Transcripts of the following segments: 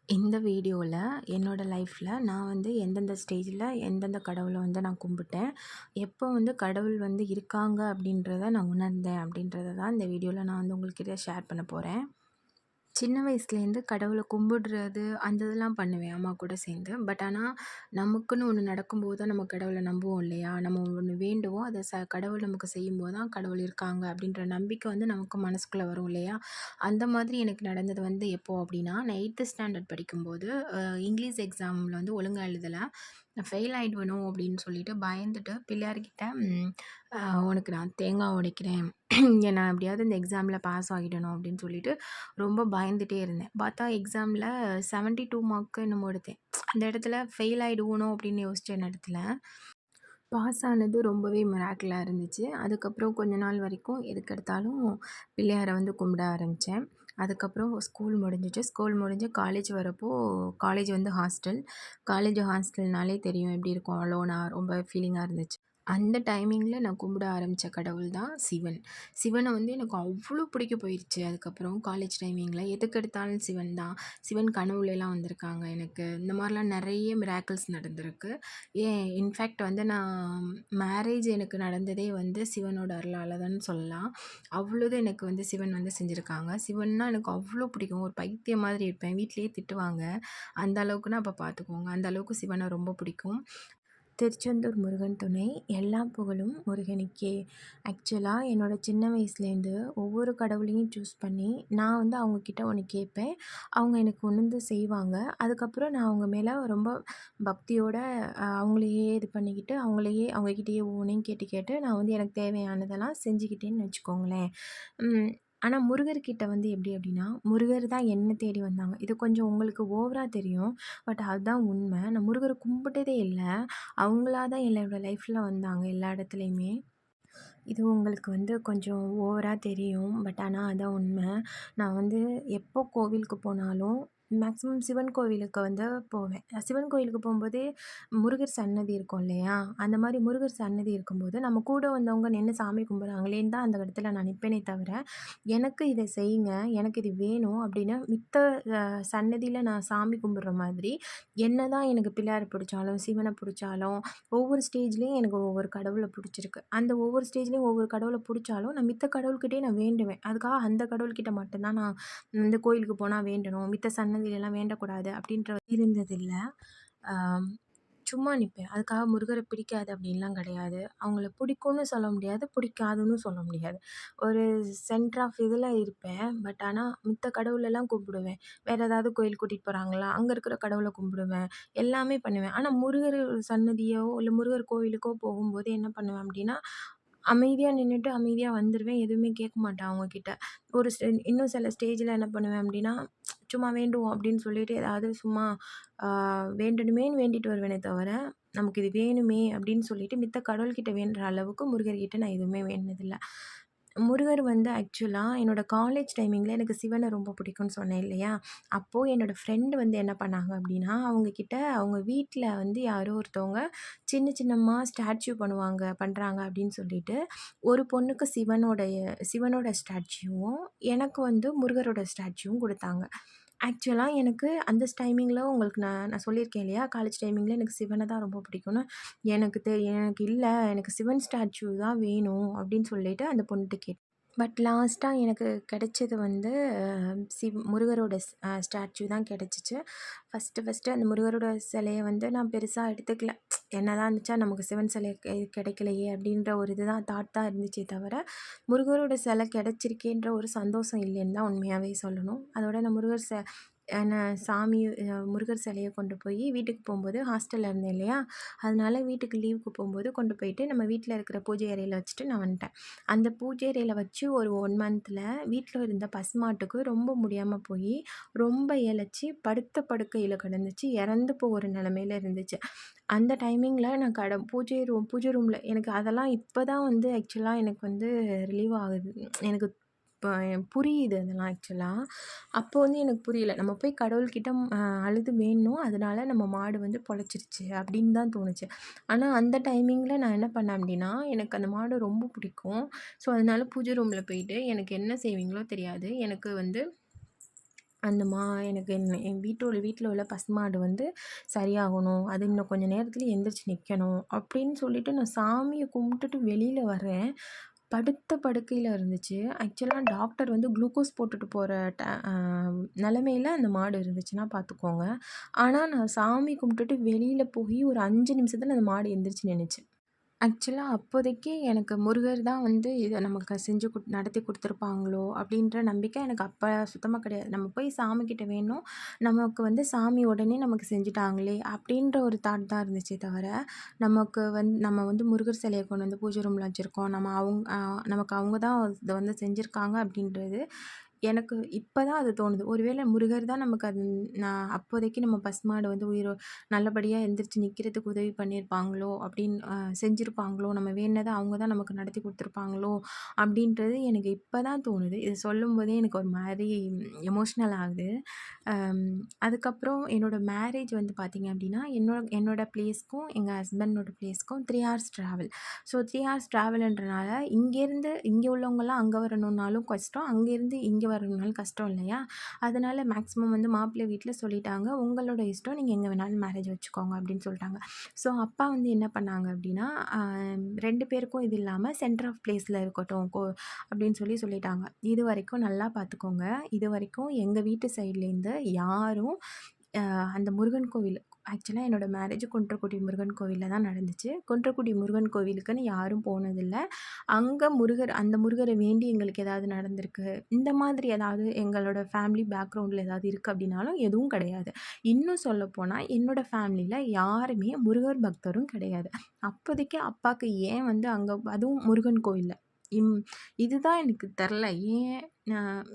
இந்த வீடியோவில் என்னோட லைஃப்பில் நான் வந்து எந்தெந்த ஸ்டேஜில் எந்தெந்த கடவுளை வந்து நான் கும்பிட்டேன், எப்போ வந்து கடவுள் வந்து இருக்காங்க அப்படின்றத நான் உணர்ந்தேன் அப்படின்றத தான் இந்த வீடியோவில் நான் வந்து உங்கள்கிட்ட ஷேர் பண்ண போகிறேன். சின்ன வயசுலேருந்து கடவுளை கும்பிடுறது அந்த இதெல்லாம் பண்ணுவேன் அம்மா கூட சேர்ந்து. பட் ஆனால் நமக்குன்னு ஒன்று நடக்கும்போது தான் நம்ம கடவுளை நம்புவோம் இல்லையா? நம்ம ஒன்று வேண்டுவோம், அதை கடவுள் நமக்கு செய்யும்போது தான் கடவுள் இருக்காங்க அப்படின்ற நம்பிக்கை வந்து நமக்கு மனசுக்குள்ளே வரும் இல்லையா? அந்த மாதிரி எனக்கு நடந்தது வந்து எப்போ அப்படின்னா, நான் 8th ஸ்டாண்டர்ட் படிக்கும்போது இங்கிலீஷ் எக்ஸாமில் வந்து ஒழுங்கா எழுதலை. நான் ஃபெயில் ஆகிடுவேணும் அப்படின்னு சொல்லிட்டு பயந்துட்டு பிள்ளையார்கிட்ட உனக்கு நான் தேங்காய் உடைக்கிறேன், நான் எப்படியாவது இந்த எக்ஸாமில் பாஸ் ஆகிடணும் அப்படின்னு சொல்லிட்டு ரொம்ப பயந்துட்டே இருந்தேன். பார்த்தா எக்ஸாமில் 72 மார்க்கு என்னமோ எடுத்தேன். அந்த இடத்துல ஃபெயில் ஆகிடுவோனோ அப்படின்னு யோசிச்ச நேரத்தில் பாஸ் ஆனது ரொம்பவே மிராக்கிளாக இருந்துச்சு. அதுக்கப்புறம் கொஞ்ச நாள் வரைக்கும் எதுக்கெடுத்தாலும் பிள்ளையாரை வந்து கும்பிட ஆரம்பித்தேன். அதுக்கப்புறம் ஸ்கூல் முடிஞ்சிச்சு. ஸ்கூல் முடிஞ்சு காலேஜ் வரப்போ, காலேஜ் வந்து ஹாஸ்டல். காலேஜ் ஹாஸ்டல்னாலே தெரியும் எப்படி இருக்கும், அலோனாக ரொம்ப ஃபீலிங்காக இருந்துச்சு. அந்த டைமிங்கில் நான் கும்பிட ஆரம்பித்த கடவுள் தான் சிவன். சிவனை வந்து எனக்கு அவ்வளோ பிடிக்க போயிடுச்சு. அதுக்கப்புறம் காலேஜ் டைமிங்கில் எதுக்கெடுத்தாலும் சிவன் தான். சிவன் கனவுலலாம் வந்திருக்காங்க எனக்கு. இந்த மாதிரிலாம் நிறைய மிராக்கிள்ஸ் நடந்திருக்கு. இன்ஃபேக்ட் வந்து நான் மேரேஜ் எனக்கு நடந்ததே வந்து சிவனோட அருளால தான் சொல்லலாம். அவ்வளோது எனக்கு வந்து சிவன் வந்து செஞ்சுருக்காங்க. சிவன்னா எனக்கு அவ்வளோ பிடிக்கும். ஒரு பைத்தியம் மாதிரி இருப்பேன். வீட்லேயே திட்டுவாங்க. அந்த அளவுக்குன்னா அப்போ பார்த்துக்கோங்க. அந்த அளவுக்கு சிவனை ரொம்ப பிடிக்கும். திருச்செந்தூர் முருகன் துணை, எல்லா புகழும் முருகனுக்கே. ஆக்சுவலாக என்னோடய சின்ன வயசுலேருந்து ஒவ்வொரு கடவுளையும் சூஸ் பண்ணி நான் வந்து அவங்கக்கிட்ட ஒன்று கேட்பேன். அவங்க எனக்கு ஒன்று வந்து செய்வாங்க. அதுக்கப்புறம் நான் அவங்க மேலே ரொம்ப பக்தியோட அவங்களையே இது பண்ணிக்கிட்டு அவங்கக்கிட்டேயே ஒவ்வொன்றையும் கேட்டு கேட்டு நான் வந்து எனக்கு தேவையானதெல்லாம் செஞ்சுக்கிட்டேன்னு வச்சுக்கோங்களேன். ஆனா முருகர்கிட்ட வந்து எப்படி அப்படின்னா, முருகர் தான் என்ன தேடி வந்தாங்க. இது கொஞ்சம் உங்களுக்கு ஓவரா தெரியும். பட் அதுதான் உண்மை. நான் முருகர கும்பிட்டதே இல்ல. அவங்களா தான் என்னோட லைஃப்ல வந்தாங்க எல்லா இடத்துலையுமே. இது உங்களுக்கு வந்து கொஞ்சம் ஓவரா தெரியும். பட் ஆனால் அதான் உண்மை. நான் வந்து எப்போ கோவிலுக்கு போனாலும் மேக்ஸிமம் சிவன் கோவிலுக்கு வந்து போவேன். சிவன் கோவிலுக்கு போகும்போதே முருகர் சன்னதி இருக்கும் இல்லையா? அந்த மாதிரி முருகர் சன்னதி இருக்கும்போது நம்ம கூட வந்தவங்க நின்று சாமி கும்பிட்றாங்களேன்னு தான் அந்த இடத்துல நான் நிற்பேனே தவிர, எனக்கு இதை செய்யுங்க, எனக்கு இது வேணும் அப்படின்னு மித்த சன்னதியில் நான் சாமி கும்பிட்ற மாதிரி என்னதான் எனக்கு பிள்ளையார பிடிச்சாலும், சிவனை பிடிச்சாலும் ஒவ்வொரு ஸ்டேஜ்லேயும் எனக்கு ஒவ்வொரு கடவுளை பிடிச்சிருக்கு. அந்த ஒவ்வொரு ஸ்டேஜ்லேயும் ஒவ்வொரு கடவுளை பிடிச்சாலும் நான் மித்த கடவுள்கிட்டயே நான் வேண்டுவேன். அதுக்காக அந்த கடவுள்கிட்ட மட்டும் தான் நான் இந்த கோயிலுக்கு போனா வேண்டணும், மித்த சன்னதியிலலாம் வேண்டக்கூடாது அப்படின்ற இருந்ததில்ல. ஆம். சும்மா நிப்பேன். அதுக்காக முருகர பிடிக்காது அப்படின்லாம் கிடையாது. அவங்கள பிடிக்கும்னு சொல்ல முடியாது, பிடிக்காதுன்னு சொல்ல முடியாது. ஒரு சென்டர் ஆஃப் இதில இருப்பேன். பட் ஆனா மித்த கடவுளெல்லாம் கும்பிடுவேன். வேற ஏதாவது கோயில் கூட்டிட்டு போறாங்களா, அங்க இருக்கிற கடவுள கும்பிடுவேன். எல்லாமே பண்ணுவேன். ஆனா முருகர் சன்னதியோ, இல்ல முருகர் கோவிலுக்கோ போகும்போது என்ன பண்ணுவேன் அப்படின்னா, அமைதியா நின்னுட்டு அமைதியா வந்துருவேன். எதுவுமே கேட்க மாட்டேன் அவங்ககிட்ட. ஒரு இன்னும் சில ஸ்டேஜில என்ன பண்ணுவேன் அப்படின்னா, சும்மா வேண்டுவோம் அப்படின்னு சொல்லிட்டு ஏதாவது சும்மா ஆ வேண்டணுமேன்னு வேண்டிட்டு வருவேனே தவிர, நமக்கு இது வேணுமே அப்படின்னு சொல்லிட்டு மித்த கடவுள்கிட்ட வேண்டுற அளவுக்கு முருகர்கிட்ட நான் எதுவுமே வேண்டுனதில்ல. முருகர் வந்து ஆக்சுவலா என்னோட காலேஜ் டைமிங்கில எனக்கு சிவன ரொம்ப பிடிக்கும்னு சொன்னேன் இல்லையா? அப்போ என்னோட ஃப்ரெண்ட் வந்து என்ன பண்ணாங்க அப்படின்னா, அவங்க கிட்ட அவங்க வீட்ல வந்து யாரோ ஒருத்தவங்க சின்ன சின்னமா ஸ்டாச்சு பண்றாங்க அப்படின்னு சொல்லிட்டு, ஒரு பொண்ணுக்கு சிவனோட ஸ்டாச்சுவும், எனக்கு வந்து முருகரோட ஸ்டாச்சுவும் குடுத்தாங்க. ஆக்சுவலா எனக்கு அந்த டைமிங்கில உங்களுக்கு நான் நான் சொல்லியிருக்கேன் இல்லையா? காலேஜ் டைமிங்கில எனக்கு சிவன தான் ரொம்ப பிடிக்கும்னு. எனக்கு இல்ல, எனக்கு சிவன் ஸ்டாச்சு தான் வேணும் அப்படின்னு சொல்லிட்டு அந்த பொண்ணுட்ட கேட்டேன். பட் லாஸ்ட்டா எனக்கு கிடைச்சது வந்து முருகரோட ஸ்டாச்சு தான் கிடைச்சிச்சு. ஃபஸ்ட்டு அந்த முருகரோட சிலைய வந்து நான் பெருசா எடுத்துக்கல. என்னதான் இருந்துச்சா நமக்கு சிவன் சிலை கிடைக்கலையே அப்படின்ற ஒரு இதுதான் தாட் தான் இருந்துச்சே தவிர, முருகரோட சிலை கிடைச்சிருக்கேன்ற ஒரு சந்தோஷம் இல்லைன்னு தான் உண்மையாவே சொல்லணும். அதோட நான் முருகர் நான் சாமி முருகர் சிலைய கொண்டு போய் வீட்டுக்கு போகும்போது ஹாஸ்டல்ல இருந்தேன் இல்லையா? அதனால வீட்டுக்கு லீவுக்கு போகும்போது கொண்டு போயிட்டு நம்ம வீட்ல இருக்கிற பூஜை அறையில வச்சுட்டு நான் வந்துட்டேன். அந்த பூஜை அறையில வச்சு ஒரு 1 மந்த்ல வீட்ல இருந்த பசுமாட்டுக்கு ரொம்ப முடியாம போயி, ரொம்ப இளச்சு படுத்த படுக்கையில கிடந்துச்சு. இறந்து போகிற நிலைமையில இருந்துச்சு. அந்த டைமிங்கில நான் பூஜை ரூம்ல எனக்கு அதெல்லாம் இப்ப தான் வந்து ஆக்சுவலா எனக்கு வந்து ரிலீவ் ஆகுது. எனக்கு இப்ப புரியுது அதெல்லாம் ஆக்சுவலா. அப்போ வந்து எனக்கு புரியல. நம்ம போய் கடவுள்கிட்ட அழுது வேண்டினோம். அதனால நம்ம மாடு வந்து பொழைச்சிருச்சு அப்படின்னு தான் தோணுச்சு. ஆனா அந்த டைமிங்கில நான் என்ன பண்ணேன் அப்படின்னா, எனக்கு அந்த மாடு ரொம்ப பிடிக்கும். ஸோ அதனால பூஜை ரூம்ல போயிட்டு எனக்கு என்ன செய்வீங்களோ தெரியாது. எனக்கு வந்து அந்த எனக்கு என் வீட்டில் உள்ள பசுமாடு வந்து சரியாகணும். அது இன்னும் கொஞ்சம் நேரத்தில எந்திரிச்சு நிக்கணும். அப்படின்னு சொல்லிட்டு நான் சாமிய கும்பிட்டுட்டு வெளியில வரேன். படுத்த படுக்கையில இருந்துச்சு. ஆக்சுவலா டாக்டர் வந்து குளுக்கோஸ் போட்டுட்டு போற ட அ நெலைமையில அந்த மாடு இருந்துச்சுன்னா பார்த்துக்கோங்க. ஆனா நான் சாமி கும்பிட்டுட்டு வெளியில போயி ஒரு 5 நிமிஷத்துல அந்த மாடு எந்திரிச்சு நின்னுச்சு. ஆக்சுவலா அப்போதைக்கு எனக்கு முருகர் தான் வந்து இத நமக்கு செஞ்சு நடத்தி குடுத்துருப்பாங்களோ! அப்டின்ற நம்பிக்கை எனக்கு அப்ப சுத்தமா கிடையாது. நம்ம போய் சாமிகிட்ட வேண்டுனோம். நமக்கு வந்து சாமி உடனே நமக்கு செஞ்சுட்டாங்களே! அப்டின்ற ஒரு தாட் தான் இருந்துச்சே தவிர, நம்ம வந்து முருகர் சிலைய கொண்டு வந்து பூஜை ரூம்ல வச்சிருக்கோம். நமக்கு அவங்க தான் இத வந்து செஞ்சிருக்காங்க அப்டின்றது எனக்கு இப்ப தான் அது தோணுது. ஒருவேள முருகர் தான் நமக்கு அது நான் அப்போதைக்கு நம்ம பசுமாடு வந்து நல்லபடியா எந்திரிச்சு நிக்கிறதுக்கு உதவி பண்ணியிருப்பாங்களோ! அப்படின்னு செஞ்சிருப்பாங்களோ! நம்ம வேண்டுனத அவங்க தான் நமக்கு நடத்தி குடுத்துருப்பாங்களோ! அப்படின்றது எனக்கு இப்ப தான் தோணுது. இத சொல்லும்போதே எனக்கு ஒரு மாரி எமோஷனல் ஆகுது. அம் அதுக்கப்புறம் என்னோட மேரேஜ் வந்து பார்த்தீங்க அப்படின்னா, என்னோட பிளேஸ்க்கும், எங்க ஹஸ்பண்டோட பிளேஸ்க்கும் 3 ஹார்ஸ் ட்ராவல். ஸோ 3 ஹார்ஸ் ட்ராவல்ன்றனால இங்கேருந்து இங்க உள்ளவங்கலாம் அங்க வரணும்னாலும் கஷ்டம். அங்கேருந்து இங்க வரணும்னாலும் கஷ்டம் இல்லையா? அதனால மேக்ஸிமம் வந்து மாப்பிள்ளை வீட்ல சொல்லிட்டாங்க. உங்களோட இஷ்டம். நீங்க எங்க வேணாலும் மேரேஜ் வச்சுக்கோங்க அப்படின்னு சொல்லிட்டாங்க. ஸோ அப்பா வந்து என்ன பண்ணாங்க அப்படின்னா, 2 பேருக்கும் இது இல்லாம சென்டர் ஆஃப் பிளேஸ்ல இருக்கட்டும் அப்படின்னு சொல்லிட்டாங்க. இதுவரைக்கும் நல்லா பார்த்துக்கோங்க. இதுவரைக்கும் எங்க வீட்டு சைட்லேருந்து யாரும் அந்த முருகன் கோவில் ஆக்சுவலா என்னோட மேரேஜ் குன்றக்குடி முருகன் கோவில்ல தான் நடந்துச்சு. குன்றக்குடி முருகன் கோவிலுக்குன்னு யாரும் போனதில்ல. அங்க அந்த முருகர வேண்டி எங்களுக்கு ஏதாவது நடந்திருக்கு. இந்த மாதிரி ஏதாவது எங்களோட ஃபேமிலி பேக்ரவுண்ட்ல ஏதாவது இருக்கு அப்டின்னாலும் எதுவும் கிடையாது. இன்னும் சொல்லப்போனா என்னோட ஃபேமிலில யாருமே முருகர் பக்தரும் கிடையாது. அப்போதைக்கு அப்பாக்கு ஏன் வந்து அதுவும் முருகன் கோவில்ல. இம் இதுதான் எனக்கு தெர்ல. ஏன்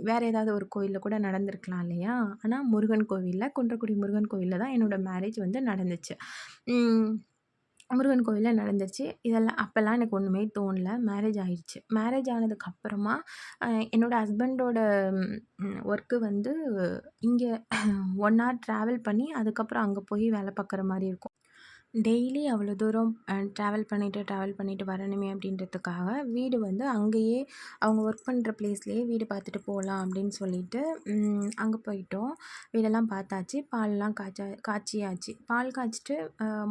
வேற ஏதாவது ஒரு கோயில்ல கூட நடந்திருக்கலாம் இல்லையா? ஆனா முருகன் கோவில்ல, குன்றக்குடி முருகன் கோவில்ல தான் என்னோட மேரேஜ் வந்து நடந்துச்சு. ம். முருகன் கோவில்ல நடந்துச்சு. அப்பலாம் எனக்கு ஒண்ணுமே தோணல. மேரேஜ் ஆயிருச்சு. மேரேஜ் ஆனதுக்கு அப்புறமா என்னோட ஹஸ்பண்டோட ஒர்க்கு வந்து இங்க 1 ஹவர் ட்ராவல் பண்ணி அதுக்கப்புறம் அங்க போய் வேலை பார்க்குற மாரி இருக்கும். டெய்லி அவ்வளோ தூரம் ட்ராவல் பண்ணிட்டு வரணுமே அப்படின்றதுக்காக வீடு வந்து அங்கேயே அவங்க ஒர்க் பண்ணுற பிளேஸ்லேயே வீடு பார்த்துட்டு போகலாம் அப்படின்னு சொல்லிட்டு அங்கே போயிட்டோம். வீடெல்லாம் பார்த்தாச்சு. பால்லாம் காய்ச்சியாச்சு. பால் காய்ச்சிட்டு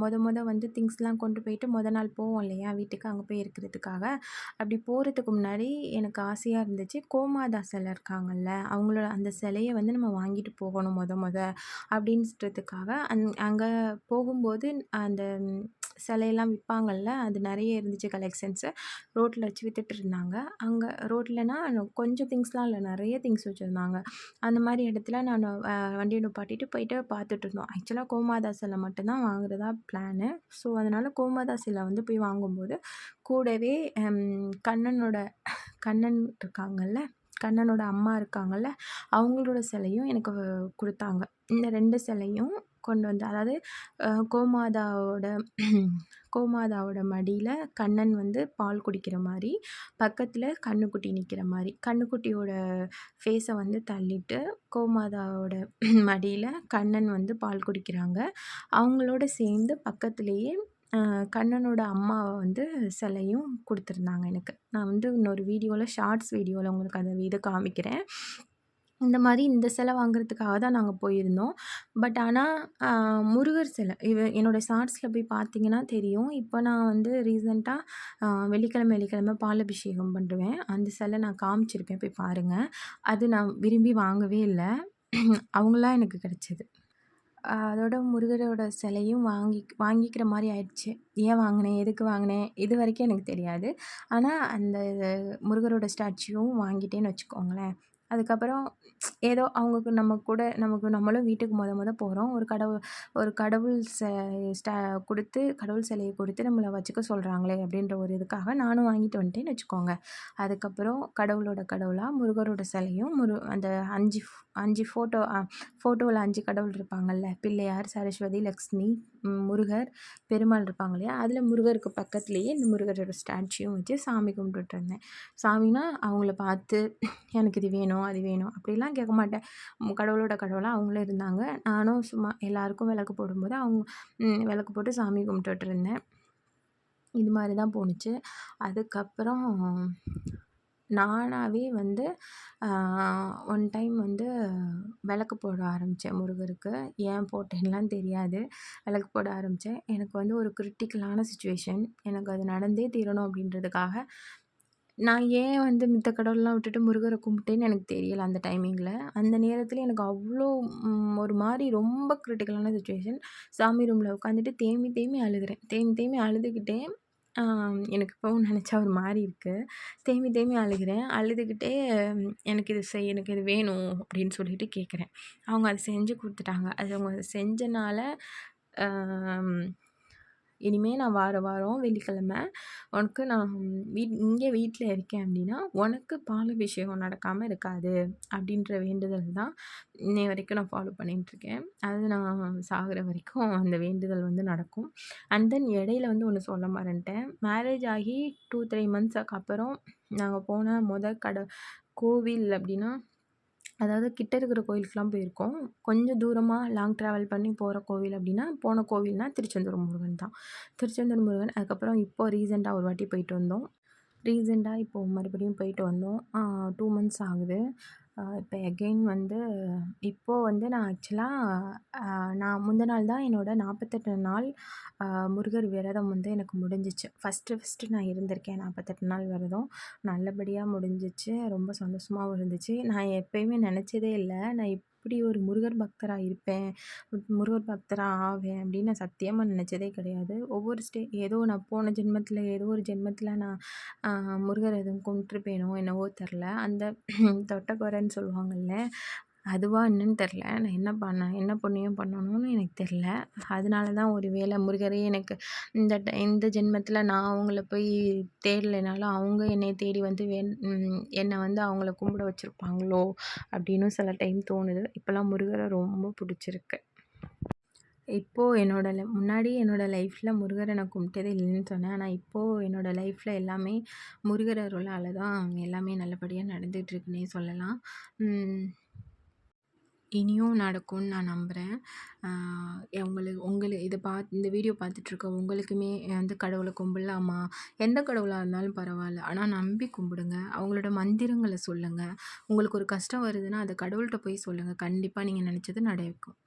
மொத வந்து திங்ஸ்லாம் கொண்டு போயிட்டு நாள் போவோம் இல்லையா வீட்டுக்கு அங்கே போய் இருக்கிறதுக்காக. அப்படி போகிறதுக்கு முன்னாடி எனக்கு ஆசையாக இருந்துச்சு. கோமாதா சிலை இருக்காங்கல்ல அவங்களோட அந்த சிலைய வந்து நம்ம வாங்கிட்டு போகணும் மொத அப்படின்றதுக்காக அங்கே போகும்போது அந்த சிலையெல்லாம் விற்பாங்கள்ல அது நிறைய இருந்துச்சு கலெக்ஷன்ஸு. ரோட்டில் வச்சு வித்துட்ருந்தாங்க. அங்கே ரோட்லனா கொஞ்சம் திங்ஸ்லாம் இல்ல நிறைய திங்ஸ் வச்சுருந்தாங்க. அந்த மாதிரி இடத்துல நான் வண்டிய நிப்பாட்டிட்டு போயிட்டு பார்த்துட்ருந்தோம். ஆக்சுவலா கோமாதா சிலை மட்டும் தான் வாங்குறதா பிளானு. ஸோ அதனால கோமாதா சிலை வந்து போய் வாங்கும்போது கூடவே கண்ணன் இருக்காங்கல்ல, கண்ணனோட அம்மா இருக்காங்கல்ல, அவங்களோட சிலையும் எனக்கு குடுத்தாங்க. இந்த 2 சிலையும் கொண்டு வந்து அதாவது கோமாதாவோட கோமாதாவோட மடியில கண்ணன் வந்து பால் குடிக்கிற மாரி, பக்கத்துல கன்னுக்குட்டி நிக்கிற மாரி. கன்னுக்குட்டியோட ஃபேஸ வந்து தள்ளிட்டு, கோமாதாவோட மடியில கண்ணன் வந்து பால் குடிக்கிறாங்க. அவங்களோட சேர்ந்து பக்கத்திலேயே கண்ணனோட அம்மாவ வந்து சிலையும் குடுத்துருந்தாங்க எனக்கு. நான் வந்து இன்னொரு ஷார்ட்ஸ் வீடியோல உங்களுக்கு அந்த இத காமிக்கிறேன். இந்த மாரி இந்த சிலை வாங்குறதுக்காக தான் நாங்க போயிருந்தோம். பட் ஆனா, அ முருகர் சிலை என்னோட ஷார்ட்ஸ்ல போய் பார்த்தீங்கன்னா தெரியும். இப்போ நான் வந்து ரீசென்ட்டா வெள்ளிக்கிழமை பால் அபிஷேகம் பண்ணுவேன். அந்த சிலை நான் காமிச்சிருப்பேன் போய் பாருங்க. அது நான் விரும்பி வாங்கவே இல்ல. அவங்களா எனக்கு கிடைச்சது. அதோட முருகரோட சிலையும் வாங்கிக்கிற மாரி ஆயிடுச்சு. ஏன் வாங்குனேன்? எதுக்கு வாங்குனேன்? இதுவரைக்கும் எனக்கு தெரியாது. ஆனா, அந்த முருகரோட ஸ்டாச்சுவும் வாங்கிட்டேன்னு வச்சுக்கோங்களேன். அதுக்கப்புறம் ஏதோ அவங்களுக்கு நம்மளும் வீட்டுக்கு மொத போறோம். ஒரு கடவுள் கடவுள் சிலைய குடுத்து நம்மள வச்சுக்க சொல்றாங்களே! அப்டின்ற ஒரு இதுக்காக நானும் வாங்கிட்டு வந்துட்டேன்னு வச்சுக்கோங்க. அதுக்கப்புறம் கடவுளோட கடவுளா முருகரோட சிலையும் அந்த 5 ஃபோட்டோல 5 கடவுள் இருப்பாங்கல்ல. பிள்ளையார், சரஸ்வதி, லக்ஷ்மி, முருகர், பெருமாள் இருப்பாங்க இல்லையா? அதில முருகருக்கு பக்கத்திலேயே இந்த முருகரோட ஸ்டாச்சுவும் வச்சு சாமி கும்பிட்டுட்டுருந்தேன். சாமினா அவங்கள பார்த்து எனக்கு இது வேணும், அது வேணும் அப்படிலாம் கேட்க மாட்டேன். கடவுளோட கடவுளா அவங்களும் இருந்தாங்க. நானும் சும்மா எல்லாருக்கும் விளக்கு போடும்போது விளக்கு போட்டு சாமி கும்பிட்டுட்டுருந்தேன். இது மாரி தான் போணுச்சு. அதுக்கப்புறம் நானாவே வந்து ஒன் டைம் வந்து விளக்கு போட ஆரம்பிச்சேன் முருகருக்கு. ஏன் போட்டேன்லாம் தெரியாது. விளக்கு போட ஆரம்பிச்சேன். எனக்கு வந்து ஒரு கிரிட்டிக்கலான சிச்சுவேஷன். எனக்கு அது நடந்தே தீரணும் அப்படின்றதுக்காக, நான் ஏன் வந்து மித்த கடவுள்லாம் விட்டுட்டு முருகர கும்பிட்டேன்னு எனக்கு தெரியல அந்த டைமிங்கில. அந்த நேரத்தில எனக்கு அவ்ளோ ஒரு மாரி ரொம்ப கிரிட்டிக்கலான சிச்சுவேஷன். சாமி ரூம்ல உட்காந்துட்டு தேம்பி தேம்பி அழுகுறேன். தேம்பி தேம்பி அழுதுகிட்டே ஆ எனக்கு இப்பவும் நெனச்சா ஒரு மாரி இருக்கு. தேம்பி தேம்பி அழுகிறேன். அழுதுகிட்டே எனக்கு இது செய், எனக்கு இது வேணும் அப்படின்னு சொல்லிட்டு கேட்குறேன். அவங்க அத செஞ்சு குடுத்துட்டாங்க. அது அவங்க செஞ்சனால, அம் இனிமே நான் வார வாரம் வெள்ளிக்கிழமை உனக்கு நான் இங்கே வீட்ல இருக்கேன் அப்படின்னா, உனக்கு பாலாபிஷேகம் நடக்காம இருக்காது. அப்படின்ற வேண்டுதல் தான் இன்னைய வரைக்கும் நான் ஃபாலோ பண்ணிட்டுருக்கேன். அது நான் சாகுற வரைக்கும் அந்த வேண்டுதல் வந்து நடக்கும். அண்ட் தென் இடையில வந்து ஒண்ணு சொல்ல மறந்துட்டேன். மேரேஜ் ஆகி 2, 3 மந்த்ஸ்க்கு அப்புறம் நாங்க போன கோவில் அப்படின்னா, அதாவது கிட்ட இருக்கிற கோயிலுக்குலாம் போயிருக்கோம். கொஞ்சம் தூரமா லாங் ட்ராவல் பண்ணி போற கோவில் அப்படின்னா, போன கோவில்னா திருச்செந்தூர் முருகன் தான். திருச்செந்தூர் முருகன் அதுக்கப்புறம் இப்போ ரீசென்ட்டா ஒரு வாட்டி போயிட்டு வந்தோம். ரீசென்ட்டா இப்போ மறுபடியும் போயிட்டு வந்தோம். 2 மந்த்ஸ் ஆகுது. இப்போ எகைன் வந்து இப்போ வந்து நான் ஆக்சுவலா நான் முந்த நாள் தான் என்னோட 48 நாள் அ முருகர் விரதம் வந்து எனக்கு முடிஞ்சுச்சு. ஃபஸ்ட்டு நான் இருந்திருக்கேன் 48 நாள் விரதம். நல்லபடியா முடிஞ்சுச்சு. ரொம்ப சந்தோஷமாவும் இருந்துச்சு. நான் எப்பயுமே நெனச்சதே இல்ல. நான் இப்படி ஒரு முருகர் பக்தரா இருப்பேன். முருகர் பக்தரா ஆவேன் அப்படின்னு நான் சத்தியமா நெனச்சதே கிடையாது. ஒவ்வொரு ஏதோ நான் போன ஜென்மத்தில ஏதோ ஒரு ஜென்மத்தில நான் முருகர் எதுவும் கும்பிட்டுருப்பேனோ என்னவோ தெரில. அந்த தொட்டக்குறைன்னு சொல்லுவாங்கல்ல, அதுவா என்னன்னு தெரில. நான் என்ன புண்ணியம் பண்ணணும்னு எனக்கு தெரில. அதனால தான் ஒரு வேளை முருகரே எனக்கு இந்த ஜென்மத்தில நான் அவங்கள போய் தேடலைனாலும், அவங்க என்னைய தேடி வந்து என்னை வந்து அவங்கள கும்பிட வச்சிருப்பாங்களோ! அப்படின்னு சில டைம் தோணுது. இப்போலாம் முருகர ரொம்ப புடிச்சிருக்கு. இப்போ முன்னாடி என்னோட லைஃப்ல முருகர நான் கும்பிட்டதே இல்லைன்னு சொன்னேன். ஆனா இப்போ என்னோட லைஃப்ல எல்லாமே முருகர் அருளால தான் எல்லாமே நல்லபடியா நடந்துட்டுருக்குன்னே சொல்லலாம். ம். இனியும் நடக்கும்னு நான் நம்புறேன். அ இந்த வீடியோ பார்த்துட்ருக்க உங்களுக்குமே வந்து கடவுள கும்பிடலாமா? எந்த கடவுளா இருந்தாலும் பரவால்ல. ஆனா நம்பி கும்பிடுங்க. அவங்களோட மந்திரங்கள சொல்லுங்க. உங்களுக்கு ஒரு கஷ்டம் வருதுன்னா, அத கடவுள்ட்ட போய் சொல்லுங்க. கண்டிப்பா நீங்க நெனச்சது நடக்கும்.